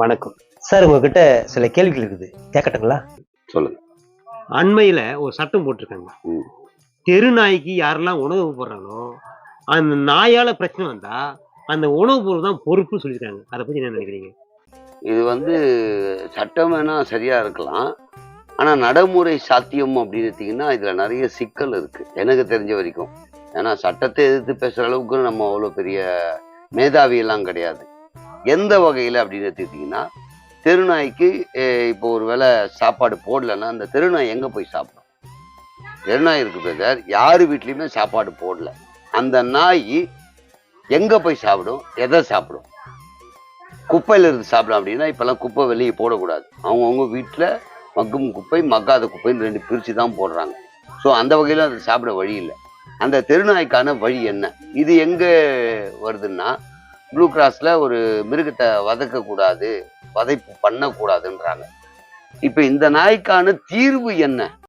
வணக்கம் சார். உங்ககிட்ட சில கேள்விகள் இருக்குது, கேட்கட்டுங்களா? சொல்லுங்க. அண்மையில ஒரு சட்டம் போட்டிருக்காங்க. ம். தெரு நாய்க்கு யாரெல்லாம் உணவு போடுறாங்களோ அந்த நாயால பிரச்சனை வந்தா அந்த உணவு பொருள் தான் பொறுப்பு சொல்லியிருக்காங்க. அதை பத்தி என்ன நினைக்கிறீங்க? இது சட்டம் வேணா சரியா இருக்கலாம். ஆனா நடைமுறை சாத்தியம் அப்படின்னு எடுத்தீங்கன்னா, இதுல நெறைய சிக்கல் இருக்கு. எனக்கு தெரிஞ்ச வரைக்கும். ஏன்னா சட்டத்தை எதிர்த்து பேசுற அளவுக்கு நம்ம அவ்வளோ பெரிய மேதாவி எல்லாம் கிடையாது. எந்த வகையில அப்படின்னு எடுத்துக்கிட்டீங்கன்னா, தெருநாய்க்கு இப்போ ஒரு வேளை சாப்பாடு போடலன்னா, அந்த தெருநாய் எங்க போய் சாப்பிடும்? தெருநாய் இருக்கு பிரதர். யாரு வீட்லயுமே சாப்பாடு போடல. அந்த நாய் எங்க போய் சாப்பிடும்? எதை சாப்பிடும்? குப்பையில இருந்து சாப்பிடும். அப்படின்னா இப்பெல்லாம் குப்பை வெளியே போடக்கூடாது. அவங்கவுங்க வீட்டுல மக்கும் குப்பை, மக்காத குப்பைன்னு 2 பிரிச்சு தான் போடுறாங்க. ஸோ அந்த வகையில அது சாப்பிட வழி இல்லை. அந்த தெருநாய்க்கான வழி என்ன? இது எங்க வருதுன்னா, ப்ளூ கிராஸ்ல ஒரு மிருகத்தை வதைக்கக்கூடாது, வதைப்பு பண்ணக்கூடாதுன்றாங்க. இப்ப இந்த நாய்க்கான தீர்வு என்ன?